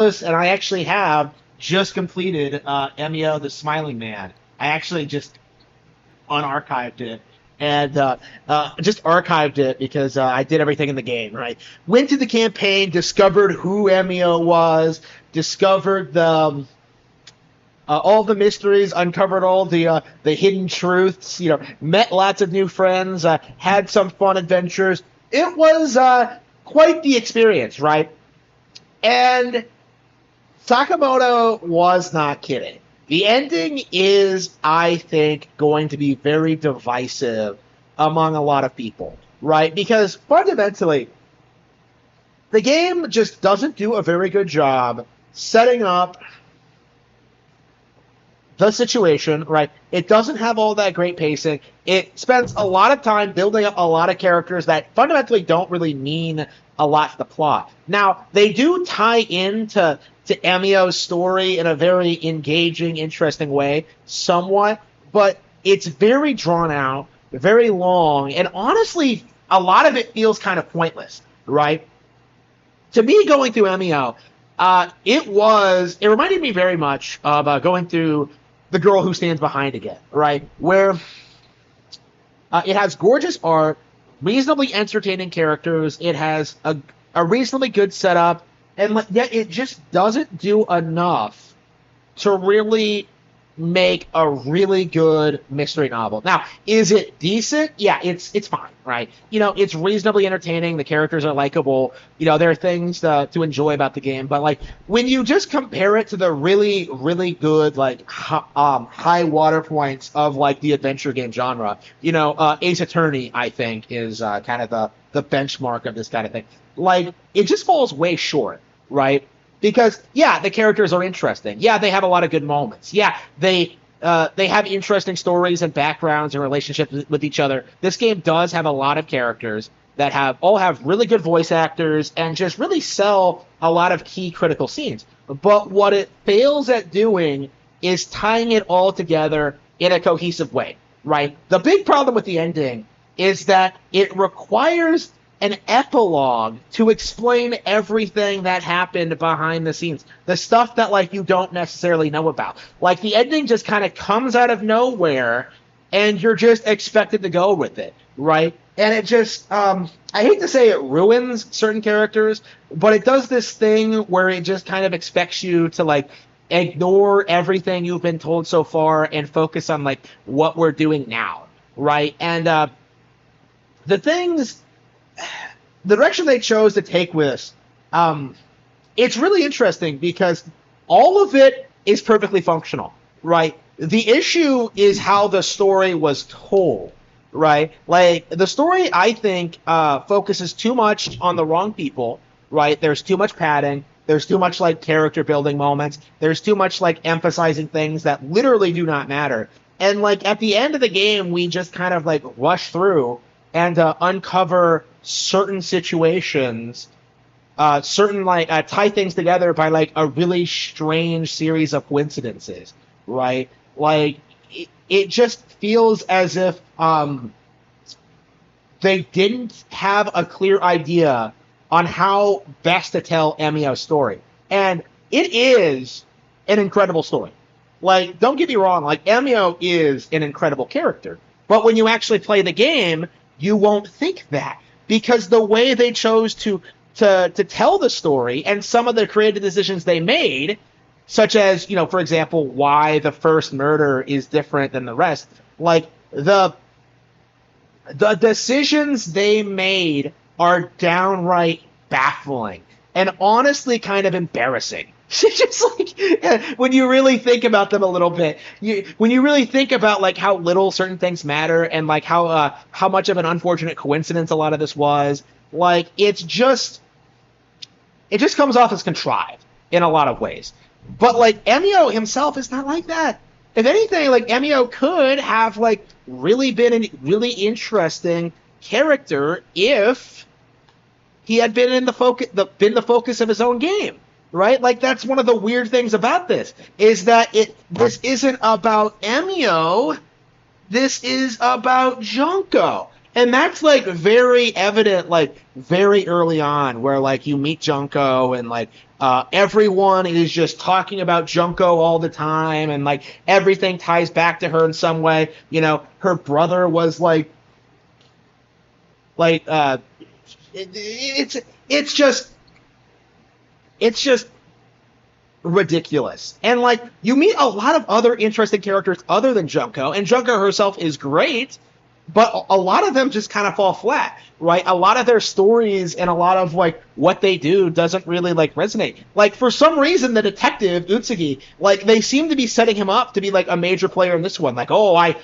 And I actually have just completed Emio the Smiling Man. I actually just unarchived it and just archived it because I did everything in the game, right? Went to the campaign, discovered who Emio was, discovered all the mysteries, uncovered all the hidden truths, met lots of new friends, had some fun adventures. It was quite the experience, right? And Sakamoto was not kidding. The ending is, I think, going to be very divisive among a lot of people, right? Because fundamentally, the game just doesn't do a very good job setting up the situation, right? It doesn't have all that great pacing. It spends a lot of time building up a lot of characters that fundamentally don't really mean a lot to the plot. Now, they do tie into Emio's story in a very engaging, interesting way, somewhat, but it's very drawn out, very long, and honestly, a lot of it feels kind of pointless, right? To me, going through Emio, it reminded me very much of going through The Girl Who Stands Behind Again, right? Where it has gorgeous art, reasonably entertaining characters, it has a reasonably good setup, and yet it just doesn't do enough to really make a really good mystery novel. Now, is it decent? Yeah, it's fine, right? It's reasonably entertaining. The characters are likable. There are things to enjoy about the game. But when you just compare it to the really, really good high water points of the adventure game genre, Ace Attorney, I think, is kind of the benchmark of this kind of thing. It just falls way short, right? Because the characters are interesting. Yeah, they have a lot of good moments. Yeah, they have interesting stories and backgrounds and relationships with each other. This game does have a lot of characters that all have really good voice actors and just really sell a lot of key critical scenes. But what it fails at doing is tying it all together in a cohesive way, right? The big problem with the ending is that it requires an epilogue to explain everything that happened behind the scenes. The stuff that you don't necessarily know about. The ending just kind of comes out of nowhere and you're just expected to go with it, right? And it just I hate to say it ruins certain characters, but it does this thing where it just kind of expects you to ignore everything you've been told so far and focus on what we're doing now, right? And the direction they chose to take with this, it's really interesting because all of it is perfectly functional, right? The issue is how the story was told, right? The story, I think, focuses too much on the wrong people, right? There's too much padding. There's too much character building moments. There's too much emphasizing things that literally do not matter. And at the end of the game, we just kind of rush through and uncover certain situations, tie things together by a really strange series of coincidences, right? It just feels as if they didn't have a clear idea on how best to tell Emio's story. And it is an incredible story. Don't get me wrong, Emio is an incredible character. But when you actually play the game, you won't think that. Because the way they chose to tell the story and some of the creative decisions they made, such as, for example, why the first murder is different than the rest, the decisions they made are downright baffling and honestly kind of embarrassing. Just when you really think about them a little bit, when you really think about how little certain things matter and how much of an unfortunate coincidence a lot of this was, it just comes off as contrived in a lot of ways. But Emio himself is not like that. If anything, Emio could have really been a really interesting character if he had been in the focus of his own game. Right? That's one of the weird things about this, is that this isn't about Emio, this is about Junko. And that's like very evident, like very early on, where like you meet Junko and like everyone is just talking about Junko all the time, and like everything ties back to her in some way. You know, her brother was like it, it's just it's just ridiculous. And like you meet a lot of other interesting characters other than Junko, and Junko herself is great, but a lot of them just kind of fall flat, right? A lot of their stories and a lot of like what they do doesn't really like resonate. Like for some reason, the detective Utsugi, like they seem to be setting him up to be like a major player in this one. Like, oh, I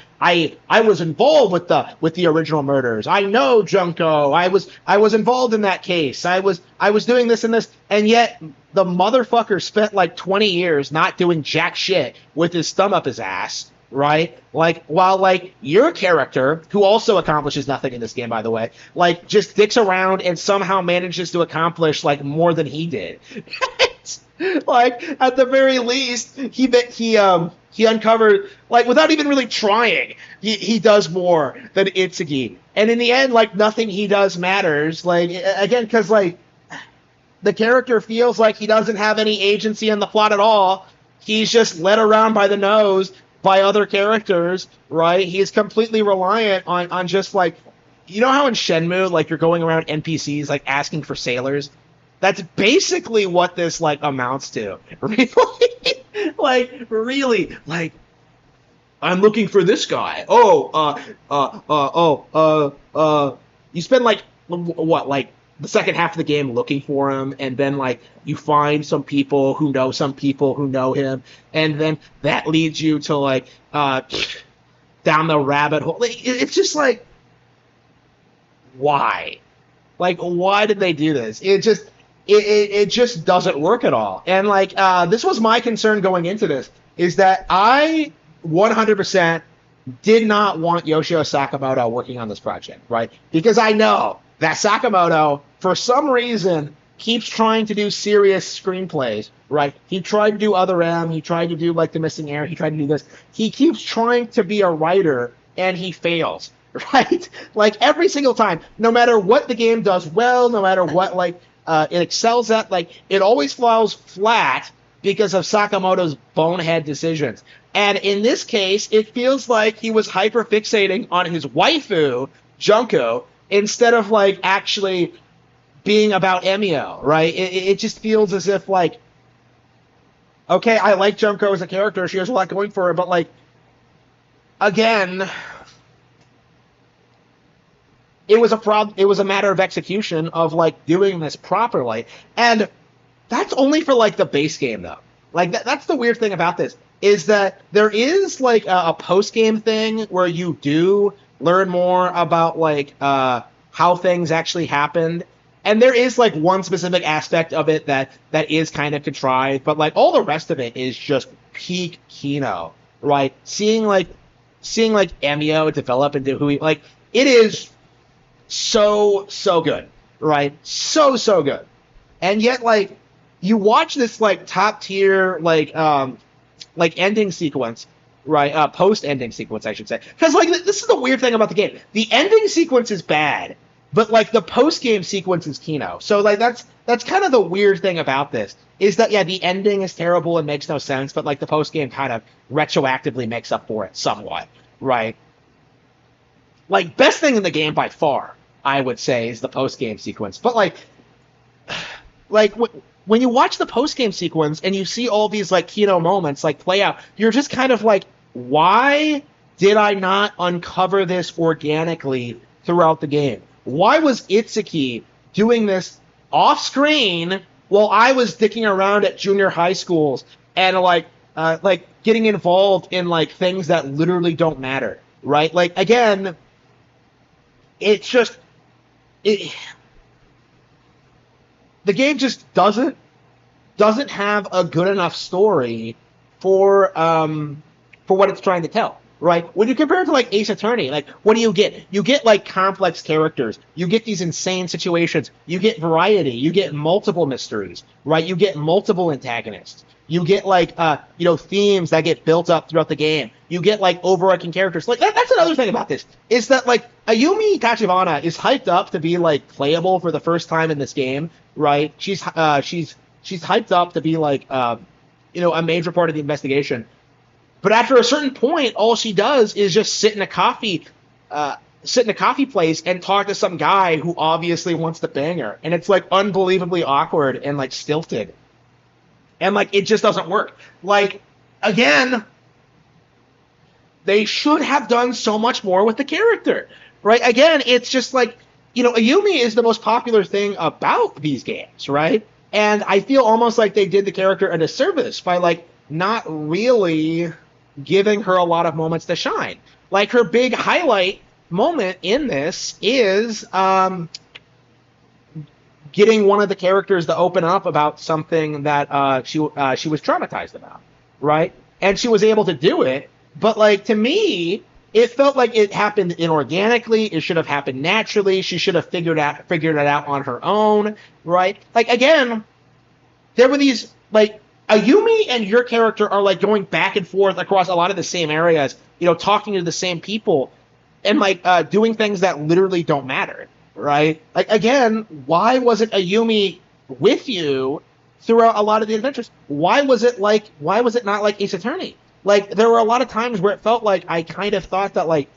was involved with the original murders. I know Junko. I was involved in that case. I was doing this and this, and yet the motherfucker spent like 20 years not doing jack shit with his thumb up his ass. Right? Like, while, like, your character, who also accomplishes nothing in this game, by the way, like, just dicks around and somehow manages to accomplish, like, more than he did. Like, at the very least, he uncovered, like, without even really trying, he does more than Itsugi. And in the end, like, nothing he does matters. Like, again, because, like, the character feels like he doesn't have any agency in the plot at all. He's just led around by the nose by other characters, right? He's completely reliant on just like, you know how in Shenmue, like you're going around NPCs like asking for sailors? That's basically what this like amounts to. Really? Like, I'm looking for this guy. You spend like, what, like, the second half of the game looking for him, and then like you find some people who know him, and then that leads you to like down the rabbit hole. It's just like, why? Like, why did they do this? It just doesn't work at all. And like this was my concern going into this, is that I 100% did not want Yoshio Sakamoto working on this project, right? Because I know that Sakamoto, for some reason, keeps trying to do serious screenplays, right? He tried to do Other M, he tried to do, like, The Missing Heir, he tried to do this. He keeps trying to be a writer, and he fails, right? Like, every single time, no matter what the game does well, no matter what, like, it excels at, like, it always falls flat because of Sakamoto's bonehead decisions. And in this case, it feels like he was hyper-fixating on his waifu, Junko, instead of like actually being about Emio, right? It just feels as if like, okay, I like Junko as a character, she has a lot going for her, but like, again, it was a matter of execution of like doing this properly, and that's only for like the base game though. Like that's the weird thing about this, is that there is like a post game thing where you do learn more about like how things actually happened, and there is like one specific aspect of it that is kind of contrived, but like all the rest of it is just peak Kino, right? Seeing like Emio develop into who he, like, it is so good, right? So good. And yet like you watch this like top tier like ending sequence, right? Post-ending sequence, I should say. Because, like, this is the weird thing about the game. The ending sequence is bad, but, like, the post-game sequence is Kino. So, like, that's kind of the weird thing about this, is that, yeah, the ending is terrible and makes no sense, but, like, the post-game kind of retroactively makes up for it somewhat, right? Like, best thing in the game by far, I would say, is the post-game sequence. But, like when you watch the post-game sequence and you see all these, like, Kino moments, like, play out, you're just kind of like, why did I not uncover this organically throughout the game? Why was Itsuki doing this off-screen while I was dicking around at junior high schools and, like getting involved in, like, things that literally don't matter, right? Like, again, it's just... the game just doesn't have a good enough story for what it's trying to tell, right? When you compare it to like Ace Attorney, like what do you get? You get like complex characters, you get these insane situations, you get variety, you get multiple mysteries, right? You get multiple antagonists, You get like themes that get built up throughout the game. You get like overarching characters. Like that's another thing about this is that like Ayumi Tachibana is hyped up to be like playable for the first time in this game, right? She's hyped up to be like a major part of the investigation. But after a certain point, all she does is just sit in a coffee place and talk to some guy who obviously wants to bang her, and it's like unbelievably awkward and like stilted, and like it just doesn't work. Like again, they should have done so much more with the character, right? Again, it's just like Ayumi is the most popular thing about these games, right? And I feel almost like they did the character a disservice by like not really giving her a lot of moments to shine. Like her big highlight moment in this is getting one of the characters to open up about something that she was traumatized about, right? And she was able to do it, but like to me, it felt like it happened inorganically. It should have happened naturally. She should have figured it out on her own, right? Like again, there were these like Ayumi and your character are like going back and forth across a lot of the same areas, talking to the same people, and like doing things that literally don't matter, right? Like again, why wasn't Ayumi with you throughout a lot of the adventures? Why was it not like Ace Attorney? Like there were a lot of times where it felt like I kind of thought that like,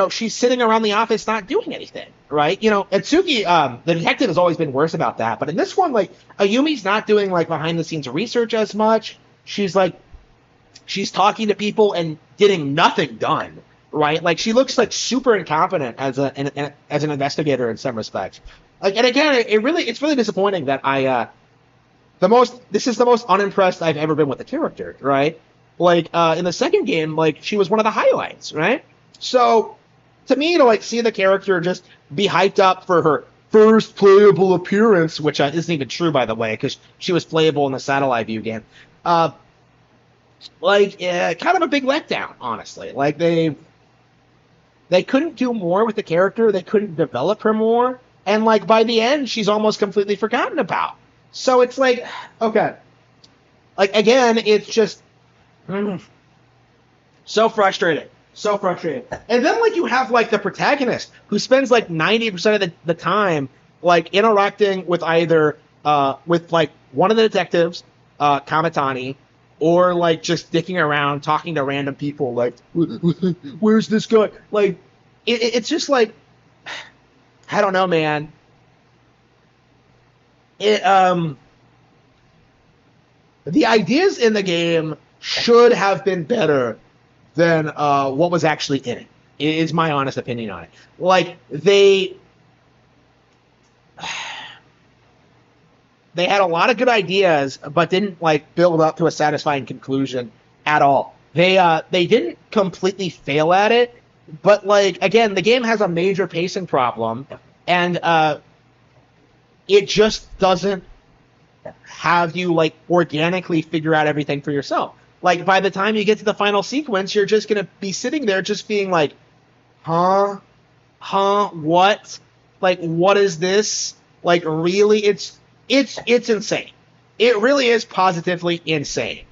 she's sitting around the office not doing anything, right? Atsuki, the detective has always been worse about that, but in this one, like Ayumi's not doing like behind the scenes research as much. She's talking to people and getting nothing done, right? Like she looks like super incompetent as an investigator in some respects. Like, and again, it's really disappointing that this is the most unimpressed I've ever been with the character, right? Like in the second game, like she was one of the highlights, right? So to me, to like see the character just be hyped up for her first playable appearance, which isn't even true by the way, because she was playable in the satellite view game, kind of a big letdown, honestly. Like they couldn't do more with the character, they couldn't develop her more, and like by the end, she's almost completely forgotten about. So it's like, okay, like again, it's just so frustrating. So frustrating. And then like you have like the protagonist who spends like 90% of the time like interacting with either with like one of the detectives, Kamatani, or like just dicking around talking to random people like where's this guy? Like it's just like I don't know, man. The ideas in the game should have been better than what was actually in it. Is my honest opinion on it. Like they had a lot of good ideas, but didn't like build up to a satisfying conclusion at all. They didn't completely fail at it, but like again, the game has a major pacing problem, and it just doesn't have you like organically figure out everything for yourself. Like by the time you get to the final sequence, you're just gonna be sitting there just being like, huh, what? Like what is this? Like really, it's insane. It really is positively insane.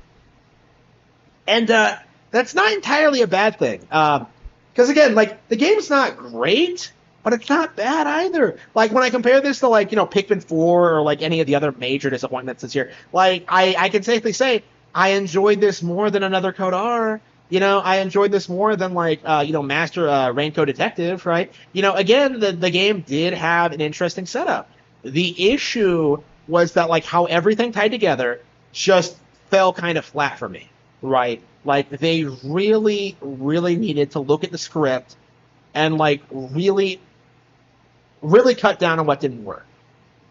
And that's not entirely a bad thing. Because again, like the game's not great, but it's not bad either. Like when I compare this to like Pikmin 4 or like any of the other major disappointments this year, like I can safely say I enjoyed this more than another Code R. I enjoyed this more than like Master Raincoat Detective, right? Again, the game did have an interesting setup. The issue was that like how everything tied together just fell kind of flat for me, right? Like they really, really needed to look at the script and like really cut down on what didn't work.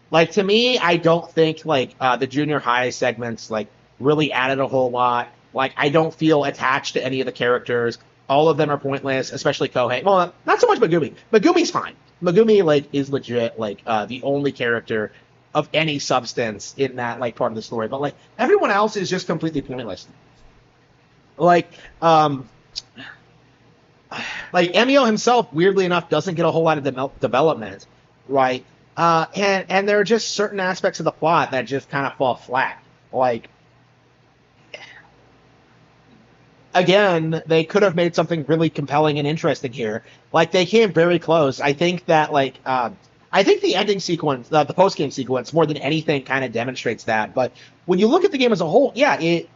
Like to me, I don't think like the junior high segments like really added a whole lot. Like I don't feel attached to any of the characters. All of them are pointless, especially Kohei. Well, not so much Megumi. Megumi's fine. Megumi like is legit like the only character of any substance in that like part of the story. But like everyone else is just completely pointless. Like Emio himself, weirdly enough, doesn't get a whole lot of development, right? And there are just certain aspects of the plot that just kind of fall flat. Like again, they could have made something really compelling and interesting here. Like they came very close. I think that I think the ending sequence, the post game sequence, more than anything, kind of demonstrates that. But when you look at the game as a whole, yeah, it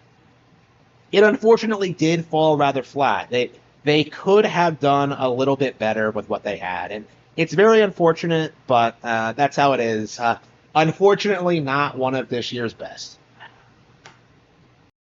unfortunately did fall rather flat. They could have done a little bit better with what they had, and it's very unfortunate. But that's how it is. Unfortunately, not one of this year's best.